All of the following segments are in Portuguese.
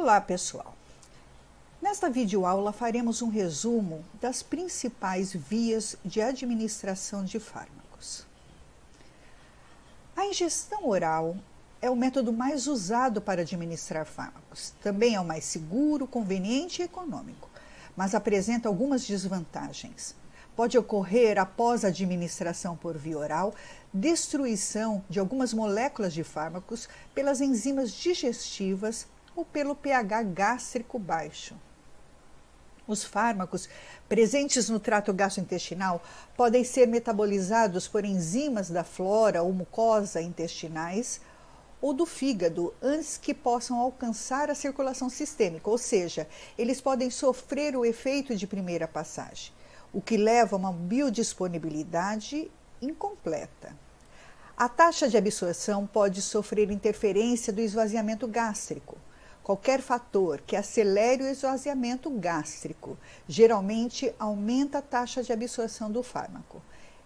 Olá, pessoal! Nesta videoaula faremos um resumo das principais vias de administração de fármacos. A ingestão oral é o método mais usado para administrar fármacos. Também é o mais seguro, conveniente e econômico, mas apresenta algumas desvantagens. Pode ocorrer, após a administração por via oral, destruição de algumas moléculas de fármacos pelas enzimas digestivas ou pelo pH gástrico baixo. Os fármacos presentes no trato gastrointestinal podem ser metabolizados por enzimas da flora ou mucosa intestinais ou do fígado antes que possam alcançar a circulação sistêmica, ou seja, eles podem sofrer o efeito de primeira passagem, o que leva a uma biodisponibilidade incompleta. A taxa de absorção pode sofrer interferência do esvaziamento gástrico. Qualquer fator que acelere o esvaziamento gástrico geralmente aumenta a taxa de absorção do fármaco,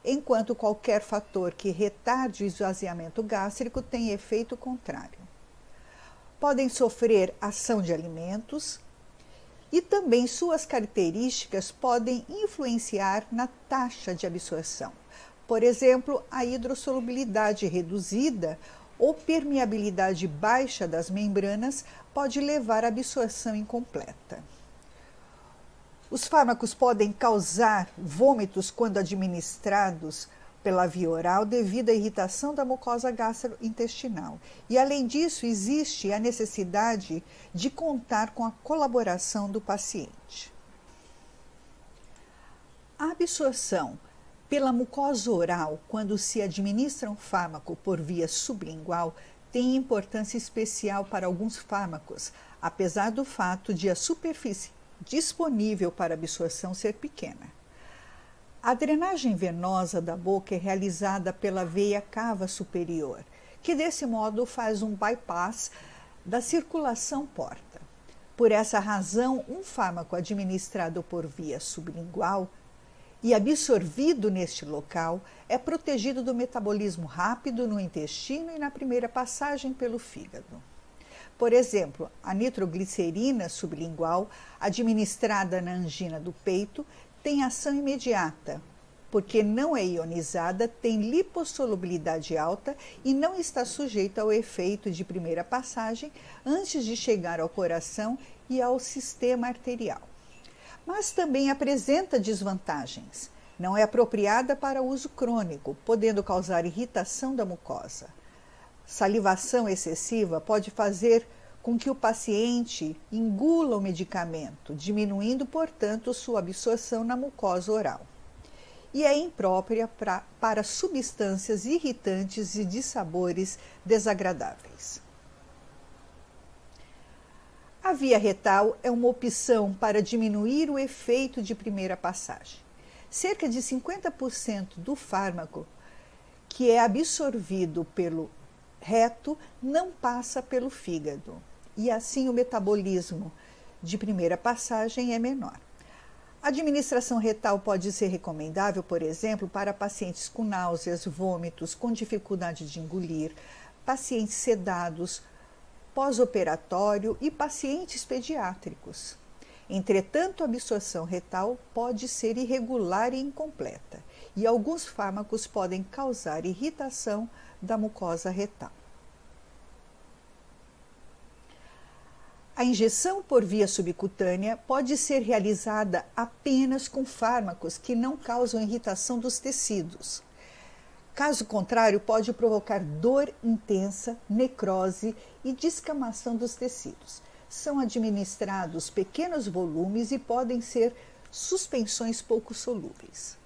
enquanto qualquer fator que retarde o esvaziamento gástrico tem efeito contrário. Podem sofrer ação de alimentos e também suas características podem influenciar na taxa de absorção. Por exemplo, a hidrossolubilidade reduzida ou permeabilidade baixa das membranas pode levar à absorção incompleta. Os fármacos podem causar vômitos quando administrados pela via oral devido à irritação da mucosa gastrointestinal. E, além disso, existe a necessidade de contar com a colaboração do paciente. A absorção pela mucosa oral, quando se administra um fármaco por via sublingual, tem importância especial para alguns fármacos, apesar do fato de a superfície disponível para absorção ser pequena. A drenagem venosa da boca é realizada pela veia cava superior, que desse modo faz um bypass da circulação porta. Por essa razão, um fármaco administrado por via sublingual e absorvido neste local é protegido do metabolismo rápido no intestino e na primeira passagem pelo fígado. Por exemplo, a nitroglicerina sublingual, administrada na angina do peito, tem ação imediata, porque não é ionizada, tem lipossolubilidade alta e não está sujeita ao efeito de primeira passagem antes de chegar ao coração e ao sistema arterial. Mas também apresenta desvantagens. Não é apropriada para uso crônico, podendo causar irritação da mucosa. Salivação excessiva pode fazer com que o paciente engula o medicamento, diminuindo, portanto, sua absorção na mucosa oral. E é imprópria para substâncias irritantes e de sabores desagradáveis. A via retal é uma opção para diminuir o efeito de primeira passagem. Cerca de 50% do fármaco que é absorvido pelo reto não passa pelo fígado, e assim o metabolismo de primeira passagem é menor. A administração retal pode ser recomendável, por exemplo, para pacientes com náuseas, vômitos, com dificuldade de engolir, pacientes sedados, pós-operatório e pacientes pediátricos. Entretanto, a absorção retal pode ser irregular e incompleta, e alguns fármacos podem causar irritação da mucosa retal. A injeção por via subcutânea pode ser realizada apenas com fármacos que não causam irritação dos tecidos. Caso contrário, pode provocar dor intensa, necrose e descamação dos tecidos. São administrados pequenos volumes e podem ser suspensões pouco solúveis.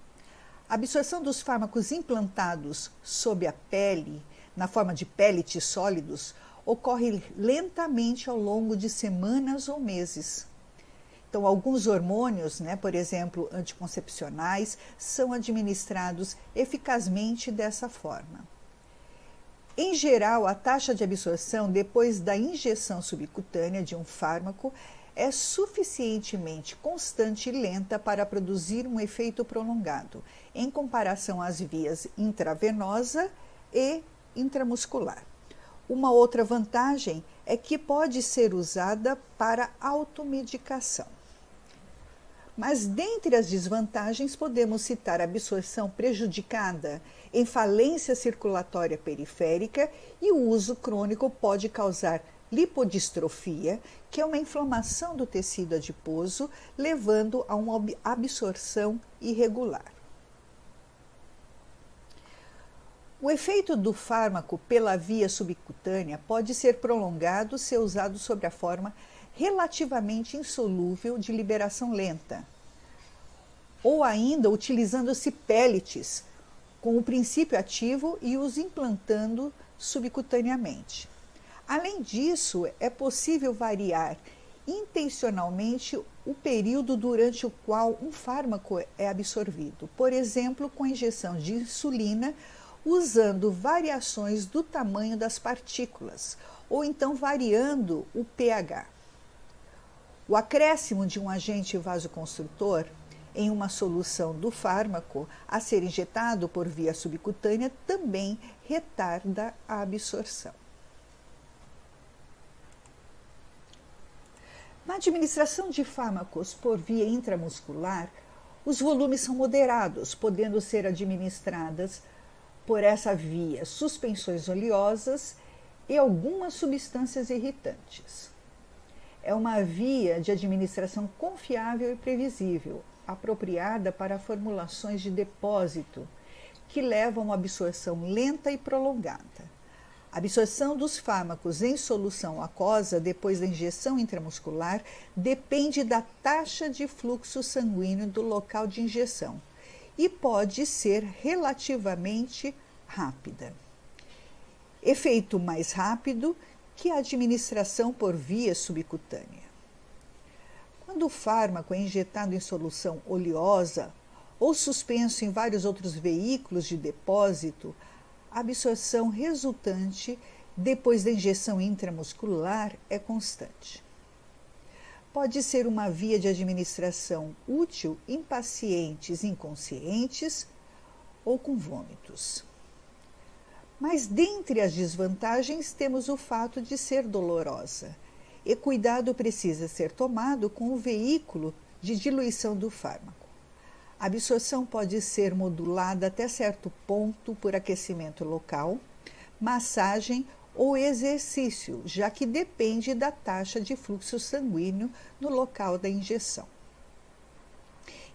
A absorção dos fármacos implantados sob a pele, na forma de pellets sólidos, ocorre lentamente ao longo de semanas ou meses. Então, alguns hormônios, por exemplo, anticoncepcionais, são administrados eficazmente dessa forma. Em geral, a taxa de absorção depois da injeção subcutânea de um fármaco é suficientemente constante e lenta para produzir um efeito prolongado, em comparação às vias intravenosa e intramuscular. Uma outra vantagem é que pode ser usada para automedicação. Mas dentre as desvantagens podemos citar a absorção prejudicada em falência circulatória periférica, e o uso crônico pode causar lipodistrofia, que é uma inflamação do tecido adiposo, levando a uma absorção irregular. O efeito do fármaco pela via subcutânea pode ser prolongado se usado sob a forma relativamente insolúvel de liberação lenta, ou ainda utilizando-se pellets com o princípio ativo e os implantando subcutaneamente. Além disso, é possível variar intencionalmente o período durante o qual um fármaco é absorvido, por exemplo, com a injeção de insulina, usando variações do tamanho das partículas, ou então variando o pH. O acréscimo de um agente vasoconstritor em uma solução do fármaco a ser injetado por via subcutânea também retarda a absorção. Na administração de fármacos por via intramuscular, os volumes são moderados, podendo ser administradas por essa via suspensões oleosas e algumas substâncias irritantes. É uma via de administração confiável e previsível, apropriada para formulações de depósito, que levam a uma absorção lenta e prolongada. A absorção dos fármacos em solução aquosa depois da injeção intramuscular depende da taxa de fluxo sanguíneo do local de injeção e pode ser relativamente rápida. Efeito mais rápido que a administração por via subcutânea. Quando o fármaco é injetado em solução oleosa ou suspenso em vários outros veículos de depósito, a absorção resultante depois da injeção intramuscular é constante. Pode ser uma via de administração útil em pacientes inconscientes ou com vômitos. Mas dentre as desvantagens temos o fato de ser dolorosa, e cuidado precisa ser tomado com o veículo de diluição do fármaco. A absorção pode ser modulada até certo ponto por aquecimento local, massagem ou exercício, já que depende da taxa de fluxo sanguíneo no local da injeção.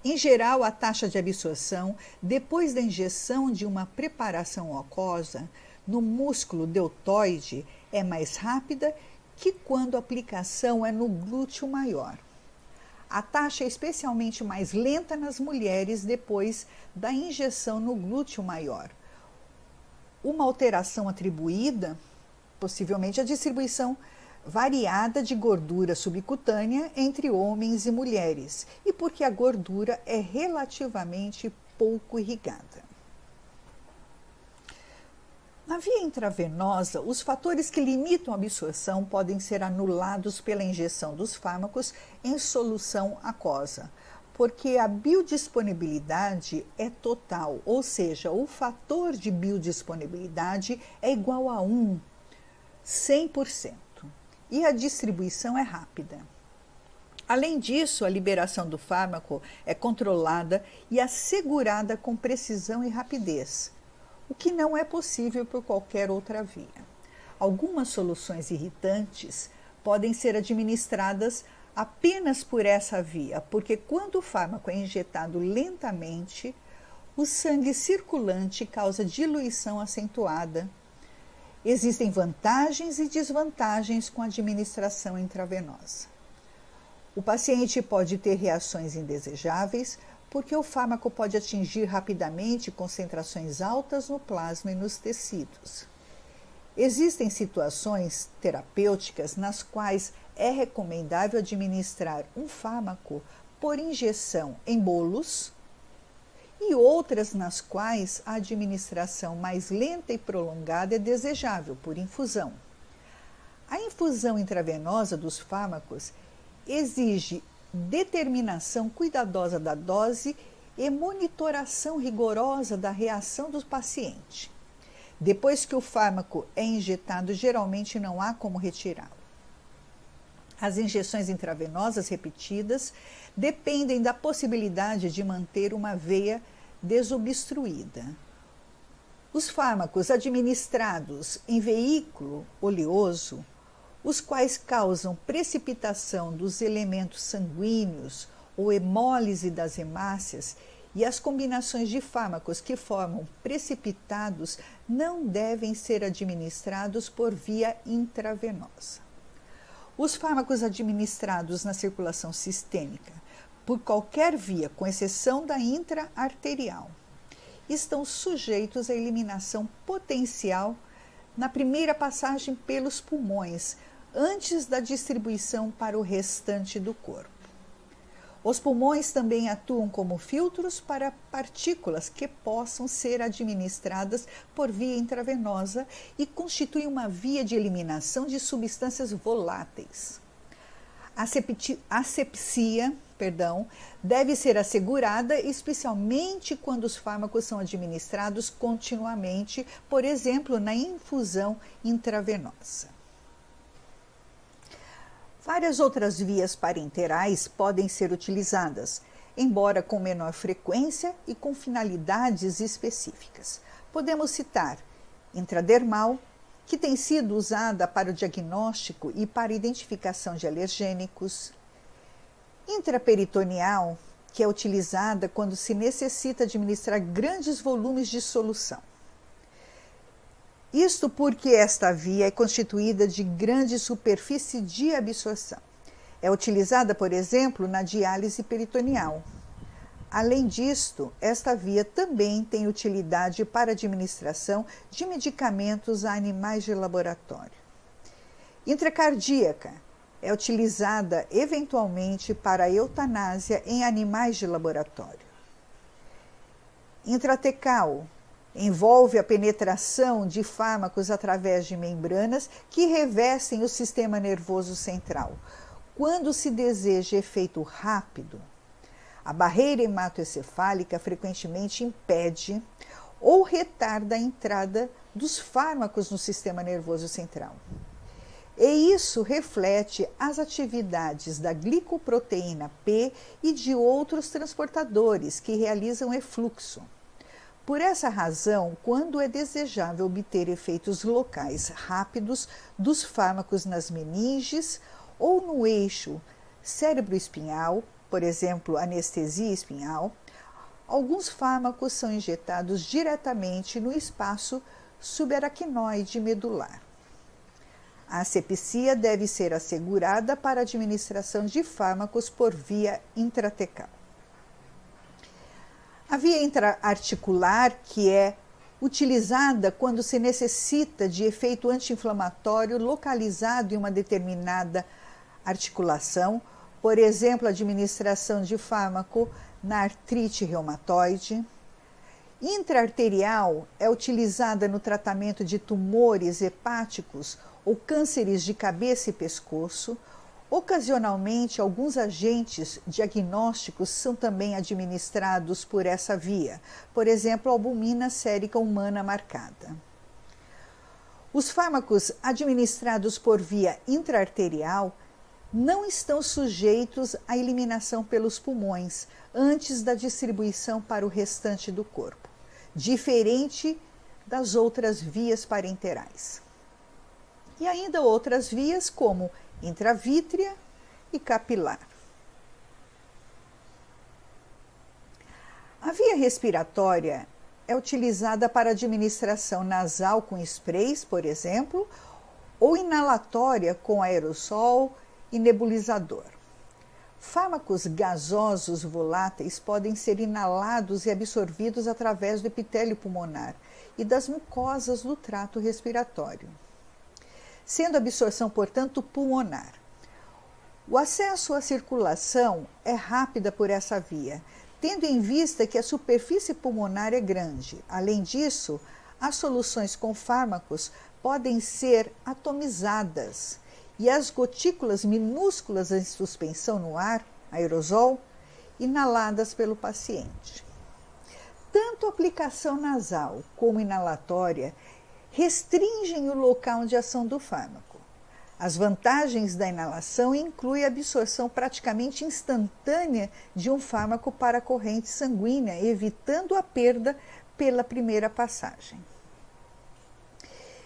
Em geral, a taxa de absorção depois da injeção de uma preparação aquosa no músculo deltoide é mais rápida que quando a aplicação é no glúteo maior. A taxa é especialmente mais lenta nas mulheres depois da injeção no glúteo maior. Uma alteração atribuída, possivelmente, à distribuição variada de gordura subcutânea entre homens e mulheres, e porque a gordura é relativamente pouco irrigada. Na via intravenosa, os fatores que limitam a absorção podem ser anulados pela injeção dos fármacos em solução aquosa, porque a biodisponibilidade é total, ou seja, o fator de biodisponibilidade é igual a 1, 100%, e a distribuição é rápida. Além disso, a liberação do fármaco é controlada e assegurada com precisão e rapidez, o que não é possível por qualquer outra via. Algumas soluções irritantes podem ser administradas apenas por essa via, porque quando o fármaco é injetado lentamente, o sangue circulante causa diluição acentuada. Existem vantagens e desvantagens com a administração intravenosa. O paciente pode ter reações indesejáveis, porque o fármaco pode atingir rapidamente concentrações altas no plasma e nos tecidos. Existem situações terapêuticas nas quais é recomendável administrar um fármaco por injeção em bolos e outras nas quais a administração mais lenta e prolongada é desejável, por infusão. A infusão intravenosa dos fármacos exige determinação cuidadosa da dose e monitoração rigorosa da reação do paciente. Depois que o fármaco é injetado, geralmente não há como retirá-lo. As injeções intravenosas repetidas dependem da possibilidade de manter uma veia desobstruída. Os fármacos administrados em veículo oleoso, os quais causam precipitação dos elementos sanguíneos ou hemólise das hemácias, e as combinações de fármacos que formam precipitados não devem ser administrados por via intravenosa. Os fármacos administrados na circulação sistêmica, por qualquer via, com exceção da intraarterial, estão sujeitos à eliminação potencial na primeira passagem pelos pulmões, antes da distribuição para o restante do corpo. Os pulmões também atuam como filtros para partículas que possam ser administradas por via intravenosa e constituem uma via de eliminação de substâncias voláteis. A asepsia, deve ser assegurada, especialmente quando os fármacos são administrados continuamente, por exemplo, na infusão intravenosa. Várias outras vias parenterais podem ser utilizadas, embora com menor frequência e com finalidades específicas. Podemos citar intradermal, que tem sido usada para o diagnóstico e para identificação de alergênicos; intraperitoneal, que é utilizada quando se necessita administrar grandes volumes de solução. Isto porque esta via é constituída de grande superfície de absorção. É utilizada, por exemplo, na diálise peritoneal. Além disto, esta via também tem utilidade para administração de medicamentos a animais de laboratório. Intracardíaca é utilizada eventualmente para a eutanásia em animais de laboratório. Intratecal envolve a penetração de fármacos através de membranas que revestem o sistema nervoso central. Quando se deseja efeito rápido, a barreira hematoencefálica frequentemente impede ou retarda a entrada dos fármacos no sistema nervoso central. E isso reflete as atividades da glicoproteína P e de outros transportadores que realizam efluxo. Por essa razão, quando é desejável obter efeitos locais rápidos dos fármacos nas meninges ou no eixo cérebro-espinhal, por exemplo, anestesia espinhal, alguns fármacos são injetados diretamente no espaço subaracnoide medular. A asepsia deve ser assegurada para a administração de fármacos por via intratecal. A via intraarticular, que é utilizada quando se necessita de efeito anti-inflamatório localizado em uma determinada articulação, por exemplo, a administração de fármaco na artrite reumatoide. Intraarterial é utilizada no tratamento de tumores hepáticos ou cânceres de cabeça e pescoço. Ocasionalmente, alguns agentes diagnósticos são também administrados por essa via, por exemplo, a albumina sérica humana marcada. Os fármacos administrados por via intraarterial não estão sujeitos à eliminação pelos pulmões antes da distribuição para o restante do corpo, diferente das outras vias parenterais. E ainda outras vias como intravítrea e capilar. A via respiratória é utilizada para administração nasal com sprays, por exemplo, ou inalatória com aerossol e nebulizador. Fármacos gasosos voláteis podem ser inalados e absorvidos através do epitélio pulmonar e das mucosas do trato respiratório, sendo a absorção, portanto, pulmonar. O acesso à circulação é rápida por essa via, tendo em vista que a superfície pulmonar é grande. Além disso, as soluções com fármacos podem ser atomizadas e as gotículas minúsculas em suspensão no ar, aerosol, inaladas pelo paciente. Tanto a aplicação nasal como inalatória restringem o local de ação do fármaco. As vantagens da inalação incluem a absorção praticamente instantânea de um fármaco para a corrente sanguínea, evitando a perda pela primeira passagem.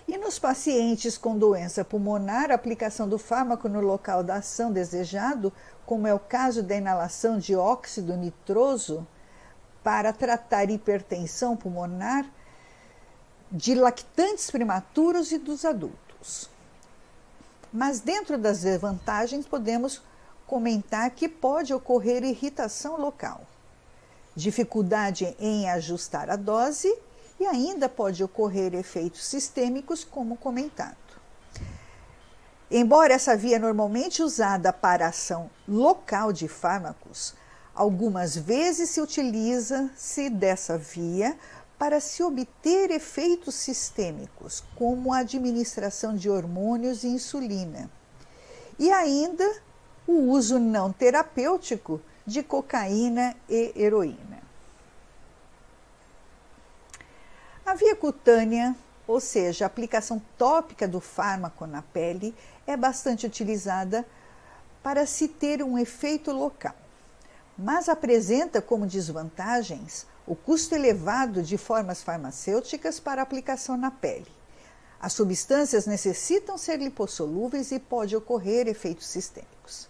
E nos pacientes com doença pulmonar, a aplicação do fármaco no local da ação desejado, como é o caso da inalação de óxido nitroso para tratar hipertensão pulmonar de lactantes prematuros e dos adultos. Mas dentro das desvantagens podemos comentar que pode ocorrer irritação local, dificuldade em ajustar a dose e ainda pode ocorrer efeitos sistêmicos, como comentado. Embora essa via normalmente usada para ação local de fármacos, algumas vezes se utiliza-se dessa via para se obter efeitos sistêmicos, como a administração de hormônios e insulina, e ainda o uso não terapêutico de cocaína e heroína. A via cutânea, ou seja, a aplicação tópica do fármaco na pele, é bastante utilizada para se ter um efeito local, mas apresenta como desvantagens o custo elevado de formas farmacêuticas para aplicação na pele. As substâncias necessitam ser lipossolúveis e pode ocorrer efeitos sistêmicos.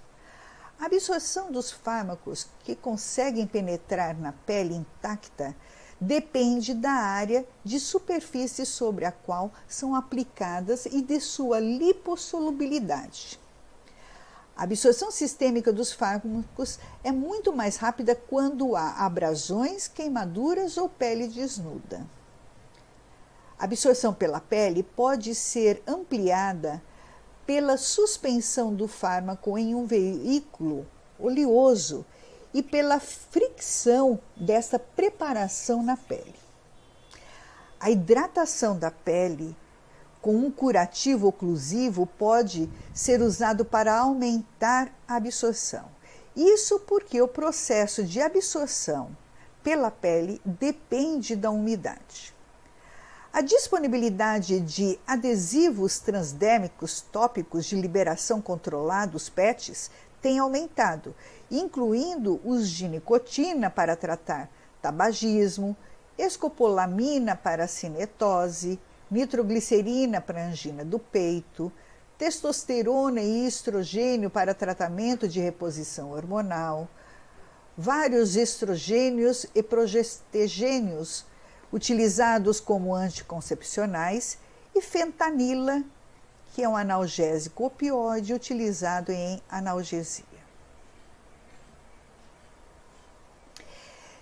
A absorção dos fármacos que conseguem penetrar na pele intacta depende da área de superfície sobre a qual são aplicadas e de sua lipossolubilidade. A absorção sistêmica dos fármacos é muito mais rápida quando há abrasões, queimaduras ou pele desnuda. A absorção pela pele pode ser ampliada pela suspensão do fármaco em um veículo oleoso e pela fricção dessa preparação na pele. A hidratação da pele com um curativo oclusivo pode ser usado para aumentar a absorção. Isso porque o processo de absorção pela pele depende da umidade. A disponibilidade de adesivos transdérmicos tópicos de liberação controlada, os PETs, tem aumentado, incluindo os de nicotina para tratar tabagismo, escopolamina para cinetose, nitroglicerina para angina do peito, testosterona e estrogênio para tratamento de reposição hormonal, vários estrogênios e progestegênios utilizados como anticoncepcionais e fentanila, que é um analgésico opioide utilizado em analgesia.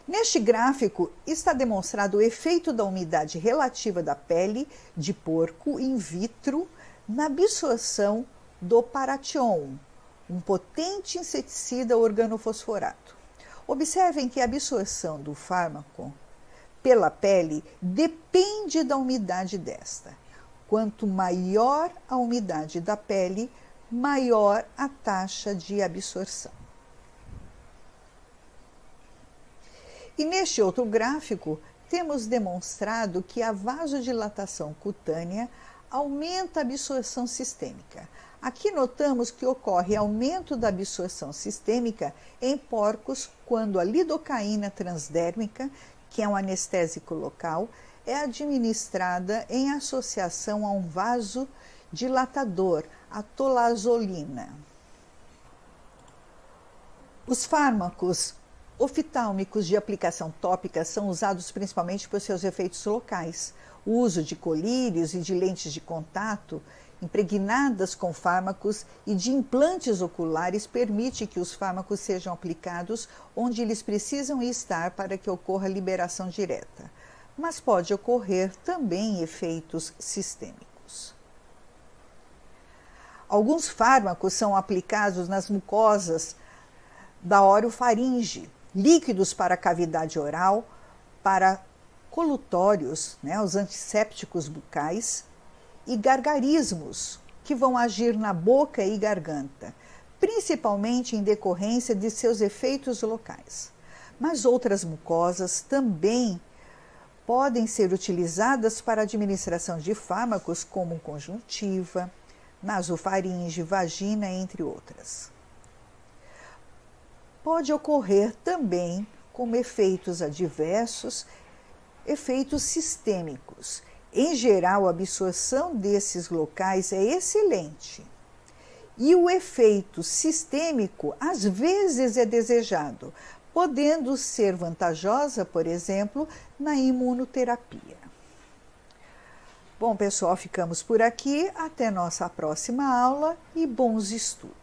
Neste gráfico está demonstrado o efeito da umidade relativa da pele de porco in vitro na absorção do paration, um potente inseticida organofosforado. Observem que a absorção do fármaco pela pele depende da umidade desta. Quanto maior a umidade da pele, maior a taxa de absorção. E neste outro gráfico, temos demonstrado que a vasodilatação cutânea aumenta a absorção sistêmica. Aqui notamos que ocorre aumento da absorção sistêmica em porcos quando a lidocaína transdérmica, que é um anestésico local, é administrada em associação a um vasodilatador, a tolazolina. Os fármacos oftálmicos de aplicação tópica são usados principalmente por seus efeitos locais. O uso de colírios e de lentes de contato impregnadas com fármacos e de implantes oculares permite que os fármacos sejam aplicados onde eles precisam estar para que ocorra liberação direta. Mas pode ocorrer também efeitos sistêmicos. Alguns fármacos são aplicados nas mucosas da orofaringe, líquidos para a cavidade oral, para colutórios, os antissépticos bucais, e gargarismos, que vão agir na boca e garganta, principalmente em decorrência de seus efeitos locais. Mas outras mucosas também podem ser utilizadas para a administração de fármacos como conjuntiva, nasofaringe, vagina, entre outras. Pode ocorrer também como efeitos adversos, efeitos sistêmicos. Em geral, a absorção desses locais é excelente. E o efeito sistêmico, às vezes, é desejado, podendo ser vantajosa, por exemplo, na imunoterapia. Bom, pessoal, ficamos por aqui. Até nossa próxima aula e bons estudos.